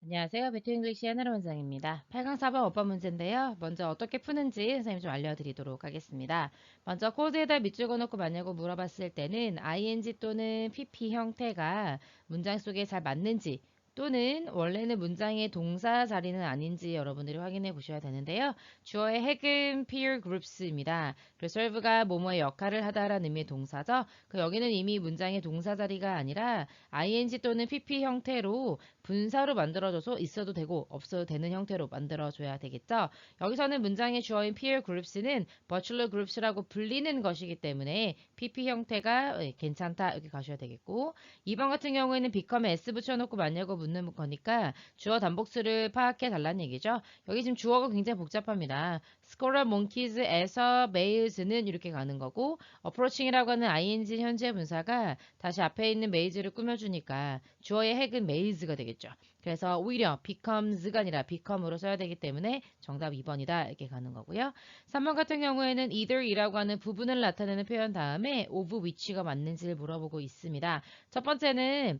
안녕하세요. 배트 잉글리시 하나로 원장입니다. 8강 4번 5번 문제인데요. 먼저 어떻게 푸는지 선생님 좀 알려드리도록 하겠습니다. 먼저 코드에다 밑줄 그어놓고 맞냐고 물어봤을 때는 ing 또는 pp 형태가 문장 속에 잘 맞는지 또는 원래는 문장의 동사 자리는 아닌지 여러분들이 확인해 보셔야 되는데요. 주어의 핵은 peer groups입니다. 그래서 serve가 뭐뭐의 역할을 하다라는 의미의 동사죠. 여기는 이미 문장의 동사 자리가 아니라 ing 또는 pp 형태로 분사로 만들어줘서 있어도 되고 없어도 되는 형태로 만들어줘야 되겠죠. 여기서는 문장의 주어인 peer groups는 virtual groups라고 불리는 것이기 때문에 pp 형태가 괜찮다 이렇게 가셔야 되겠고 2번 같은 경우에는 become에 s 붙여놓고 맞냐고 묻는 거니까 주어 단복수를 파악해 달라는 얘기죠. 여기 지금 주어가 굉장히 복잡합니다. squirrel monkeys에서 mails는 이렇게 가는 거고 approaching이라고 하는 ing 현재 분사가 다시 앞에 있는 maze를 꾸며주니까 주어의 핵은 maze가 되겠죠. 그래서 오히려 becomes가 아니라 become으로 써야 되기 때문에 정답 2번이다 이렇게 가는 거고요. 3번 같은 경우에는 either이라고 하는 부분을 나타내는 표현 다음에 of which가 맞는지를 물어보고 있습니다. 첫 번째는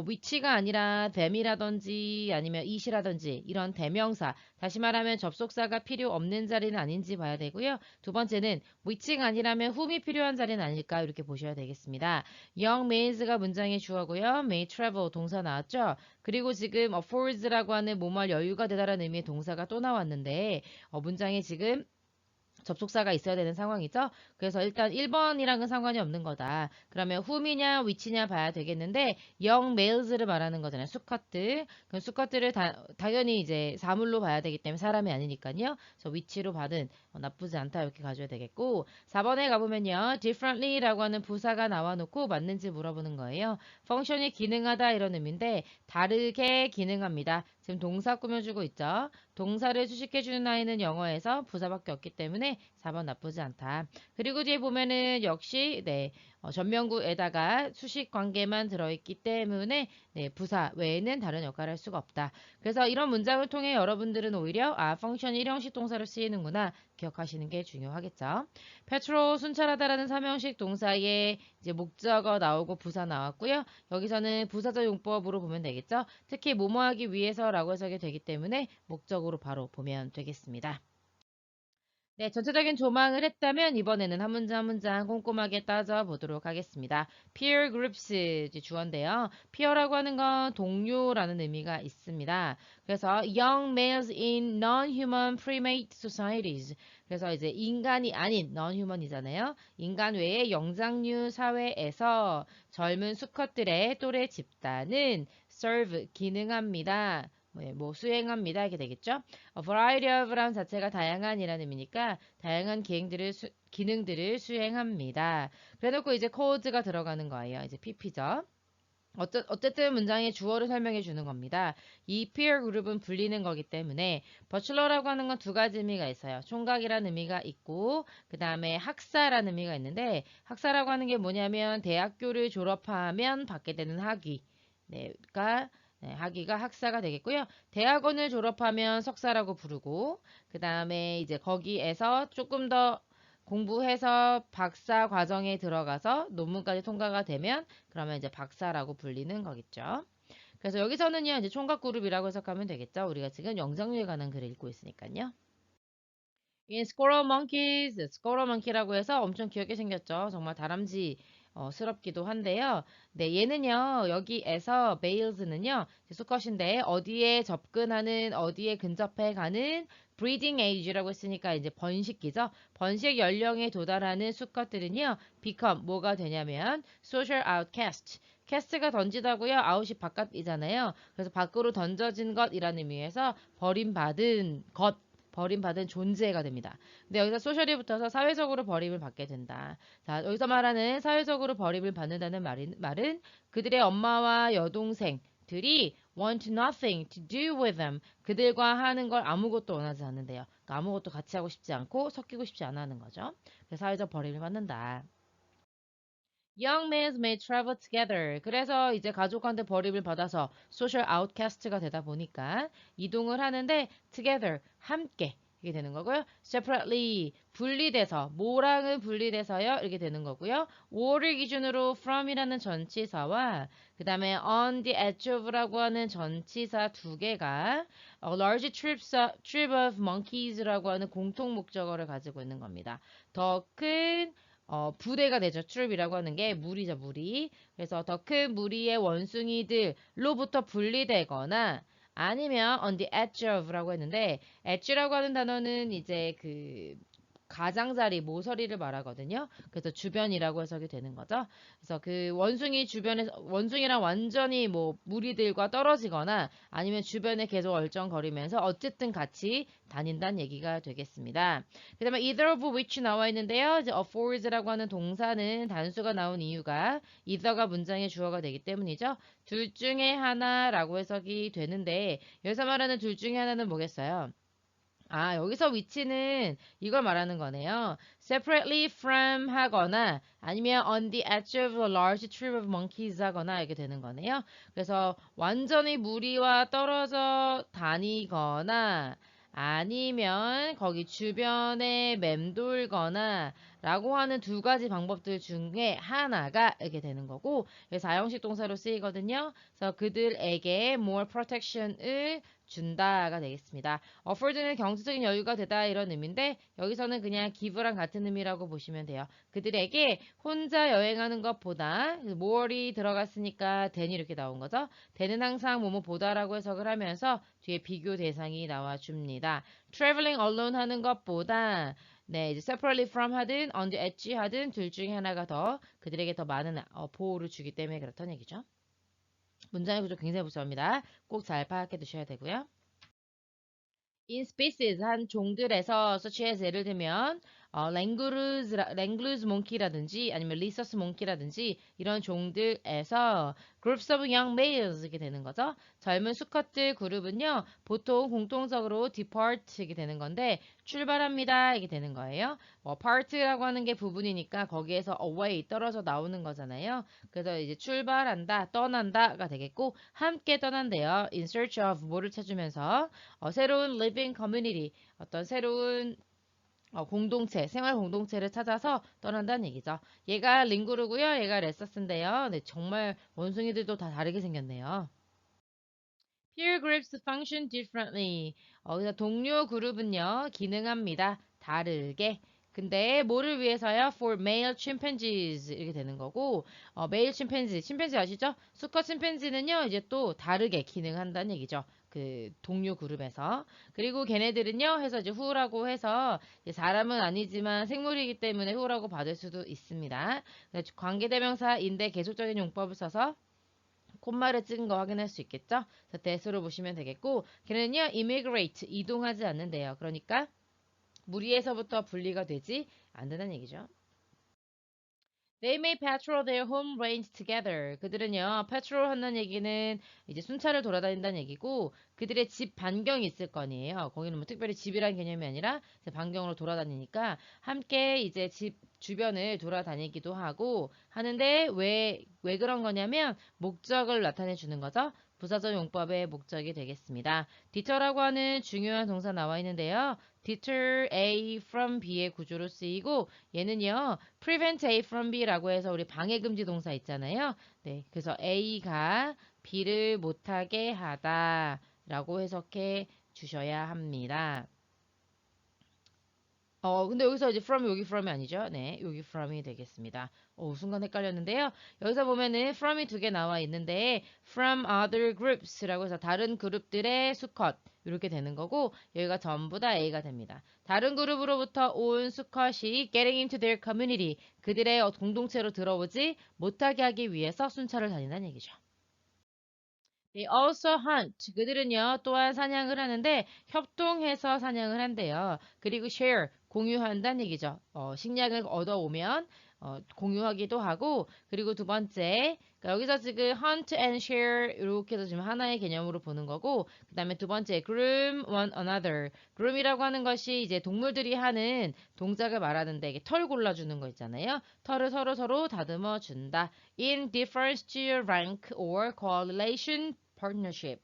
which가 아니라 them이라든지 아니면 it이라든지 이런 대명사 다시 말하면 접속사가 필요 없는 자리는 아닌지 봐야 되고요. 두 번째는 which가 아니라면 whom이 필요한 자리는 아닐까 이렇게 보셔야 되겠습니다. young mays가 문장의 주어고요. may travel 동사 나왔죠. 그리고 지금 affords라고 하는 뭐뭐 여유가 되다라는 의미의 동사가 또 나왔는데 문장에 지금 접속사가 있어야 되는 상황이죠. 그래서 일단 1번이랑은 상관이 없는 거다. 그러면 whom이냐 which냐 봐야 되겠는데 young males를 말하는 거잖아요. 수컷들. 그럼 수컷들을 당연히 이제 사물로 봐야 되기 때문에 사람이 아니니까요. 그래서 which로 받은 나쁘지 않다 이렇게 가져야 되겠고 4번에 가보면요. differently라고 하는 부사가 나와놓고 맞는지 물어보는 거예요. 펑션이 기능하다 이런 의미인데 다르게 기능합니다. 지금 동사 꾸며주고 있죠. 동사를 수식해주는 아이는 영어에서 부사밖에 없기 때문에 4번 나쁘지 않다. 그리고 뒤에 보면은 역시 전명구에다가 수식 관계만 들어있기 때문에 부사 외에는 다른 역할을 할 수가 없다. 그래서 이런 문장을 통해 여러분들은 오히려 펑션이 1형식 동사로 쓰이는구나 기억하시는 게 중요하겠죠. 페트로 순찰하다라는 3형식 동사에 이제 목적어 나오고 부사 나왔고요. 여기서는 부사적 용법으로 보면 되겠죠. 특히 뭐뭐 하기 위해서라고 해석이 되기 때문에 목적으로 바로 보면 되겠습니다. 네, 전체적인 조망을 했다면 이번에는 한 문장 한 문장 꼼꼼하게 따져보도록 하겠습니다. peer groups 이제 주어인데요. peer라고 하는 건 동료라는 의미가 있습니다. 그래서 young males in non-human primate societies. 그래서 이제 인간이 아닌 non-human이잖아요. 인간 외의 영장류 사회에서 젊은 수컷들의 또래 집단은 serve 기능합니다. 수행합니다. 이렇게 되겠죠. A variety of라는 자체가 다양한이라는 의미니까 다양한 기능들을 수행합니다. 그래놓고 이제 code가 들어가는 거예요. 이제 pp죠. 어쨌든 문장의 주어를 설명해 주는 겁니다. 이 peer 그룹은 불리는 거기 때문에 bachelor라고 하는 건 두 가지 의미가 있어요. 총각이라는 의미가 있고 그 다음에 학사라는 의미가 있는데 학사라고 하는 게 뭐냐면 대학교를 졸업하면 받게 되는 학위. 가 학위가 학사가 되겠고요. 대학원을 졸업하면 석사라고 부르고 그 다음에 이제 거기에서 조금 더 공부해서 박사 과정에 들어가서 논문까지 통과가 되면 그러면 이제 박사라고 불리는 거겠죠. 그래서 여기서는요, 이제 총각 그룹이라고 해석하면 되겠죠. 우리가 지금 영장류에 관한 글을 읽고 있으니까요. In Squirrel Monkeys, Squirrel Monkey라고 해서 엄청 귀엽게 생겼죠. 정말 다람쥐 스럽기도 한데요. 네, 얘는요, 여기에서 메일즈는요, 수컷인데 어디에 접근하는, 어디에 근접해 가는 breeding age라고 했으니까 이제 번식기죠. 번식 연령에 도달하는 수컷들은요, become 뭐가 되냐면 social outcast. 캐스트가 던지다고요. 아웃이 바깥이잖아요. 그래서 밖으로 던져진 것이라는 의미에서 버림받은 것 버림받은 존재가 됩니다. 근데 여기서 소셜이 붙어서 사회적으로 버림을 받게 된다. 자, 여기서 말하는 사회적으로 버림을 받는다는 말은 그들의 엄마와 여동생들이 want nothing to do with them. 그들과 하는 걸 아무것도 원하지 않는데요. 그러니까 아무것도 같이 하고 싶지 않고 섞이고 싶지 않아 하는 거죠. 그래서 사회적 버림을 받는다. Young men may travel together. 그래서 이제 가족한테 버림을 받아서 social outcast가 되다 보니까 이동을 하는데 together 함께 이게 되는 거고요. separately 분리돼서 뭐랑은 분리돼서요 이렇게 되는 거고요. or를 기준으로 from이라는 전치사와 그 다음에 on the edge of라고 하는 전치사 두 개가 large trip of monkeys라고 하는 공통 목적어를 가지고 있는 겁니다. 더 큰 부대가 되죠. trip이라고 하는 게 무리죠, 무리. 그래서 더 큰 무리의 원숭이들로부터 분리되거나 아니면 on the edge of라고 했는데 edge라고 하는 단어는 이제 그 가장자리, 모서리를 말하거든요. 그래서 주변이라고 해석이 되는 거죠. 그래서 그 원숭이 주변에서 원숭이랑 완전히 뭐 무리들과 떨어지거나 아니면 주변에 계속 얼쩡거리면서 어쨌든 같이 다닌다는 얘기가 되겠습니다. 그 다음에 either of which 나와 있는데요. 이제 affords라고 하는 동사는 단수가 나온 이유가 either가 문장의 주어가 되기 때문이죠. 둘 중에 하나라고 해석이 되는데 여기서 말하는 둘 중에 하나는 뭐겠어요? 아, 여기서 위치는 이걸 말하는 거네요. separately from 하거나 아니면 on the edge of a large trip of monkeys 하거나 이렇게 되는 거네요. 그래서 완전히 무리와 떨어져 다니거나 아니면 거기 주변에 맴돌거나 라고 하는 두 가지 방법들 중에 하나가 이렇게 되는 거고 사형식 동사로 쓰이거든요. 그래서 그들에게 more protection을 준다가 되겠습니다. afford는 경제적인 여유가 되다 이런 의미인데 여기서는 그냥 give랑 같은 의미라고 보시면 돼요. 그들에게 혼자 여행하는 것보다 more이 들어갔으니까 than이 이렇게 나온 거죠. than은 항상 뭐뭐보다라고 해석을 하면서 뒤에 비교 대상이 나와줍니다. traveling alone 하는 것보다 네, 이제 separately from 하든 on the edge 하든 둘 중에 하나가 더 그들에게 더 많은 보호를 주기 때문에 그렇다는 얘기죠. 문장의 구조 굉장히 복잡합니다. 꼭 잘 파악해 두셔야 되고요. in species 한 종들에서 such as 예를 들면 랭그루즈 몽키라든지 아니면 리서스 몽키라든지 이런 종들에서 groups of young males 이렇게 되는 거죠. 젊은 수컷들 그룹은요 보통 공통적으로 depart 이게 되는 건데 출발합니다 이게 되는 거예요. part라고 하는 게 부분이니까 거기에서 away 떨어져 나오는 거잖아요. 그래서 이제 출발한다 떠난다가 되겠고 함께 떠난대요. in search of 뭐를 찾으면서 새로운 living community, 어떤 새로운 공동체, 생활 공동체를 찾아서 떠난다는 얘기죠. 얘가 링구르고요. 얘가 레서스인데요. 네, 정말 원숭이들도 다 다르게 생겼네요. Peer groups function differently. 그래서 동료 그룹은요, 기능합니다. 다르게. 근데 뭐를 위해서요? For male chimpanzees 이렇게 되는 거고, male chimpanzee, 침팬지 아시죠? 수컷 침팬지는요, 이제 또 다르게 기능한다는 얘기죠. 그 동료 그룹에서. 그리고 걔네들은요, 해서 이제 who라고 해서 이제 사람은 아니지만 생물이기 때문에 who라고 받을 수도 있습니다. 관계대명사인데 계속적인 용법을 써서 콤마를 찍은 거 확인할 수 있겠죠? 그래서 대수로 보시면 되겠고 걔는요 immigrate 이동하지 않는데요. 그러니까 무리에서부터 분리가 되지 않는다는 얘기죠. They may patrol their home range together. 그들은요, patrol 한다는 얘기는 이제 순찰을 돌아다닌다는 얘기고, 그들의 집 반경이 있을 거 아니에요. 거기는 뭐 특별히 집이란 개념이 아니라 반경으로 돌아다니니까 함께 이제 집 주변을 돌아다니기도 하고 하는데 왜 그런 거냐면 목적을 나타내 주는 거죠. 부사적 용법의 목적이 되겠습니다. deter라고 하는 중요한 동사 나와 있는데요. deter A from B의 구조로 쓰이고 얘는요. prevent A from B라고 해서 우리 방해금지 동사 있잖아요. 네, 그래서 A가 B를 못하게 하다라고 해석해 주셔야 합니다. 근데 여기서 이제 from 여기 from이 아니죠? 네, 여기 from이 되겠습니다. 순간 헷갈렸는데요. 여기서 보면은 from이 두 개 나와 있는데 from other groups라고 해서 다른 그룹들의 수컷 이렇게 되는 거고 여기가 전부 다 A가 됩니다. 다른 그룹으로부터 온 수컷이 getting into their community 그들의 공동체로 들어오지 못하게 하기 위해서 순찰을 다닌다는 얘기죠. They also hunt. 그들은요, 또한 사냥을 하는데 협동해서 사냥을 한대요. 그리고 share, 공유한다는 얘기죠. 식량을 얻어오면 공유하기도 하고 그리고 두 번째 그러니까 여기서 지금 hunt and share 이렇게 해서 지금 하나의 개념으로 보는 거고 그 다음에 두 번째 groom one another. groom이라고 하는 것이 이제 동물들이 하는 동작을 말하는데 이게 털 골라주는 거 있잖아요. 털을 서로 다듬어 준다. In difference to rank or correlation partnership.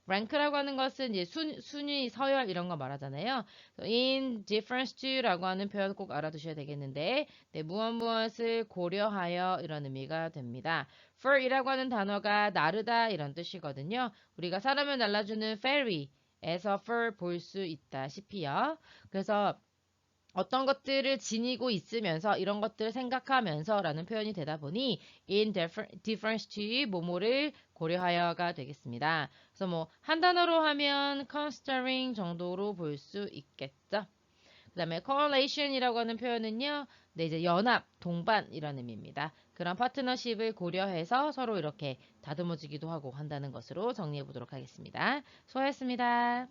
rank라고 하는 것은 이제 순위, 서열 이런 거 말하잖아요. in difference to라고 하는 표현 꼭 알아두셔야 되겠는데, 네, 무엇을 고려하여 이런 의미가 됩니다. for이라고 하는 단어가 나르다 이런 뜻이거든요. 우리가 사람을 날라주는 ferry에서 for 볼 수 있다시피요. 그래서 어떤 것들을 지니고 있으면서 이런 것들을 생각하면서 라는 표현이 되다 보니 in difference to 뭐뭐를 고려하여가 되겠습니다. 그래서 뭐 한 단어로 하면 considering 정도로 볼 수 있겠죠. 그 다음에 correlation이라고 하는 표현은요. 네, 이제 연합, 동반 이런 의미입니다. 그런 파트너십을 고려해서 서로 이렇게 다듬어지기도 하고 한다는 것으로 정리해 보도록 하겠습니다. 수고하셨습니다.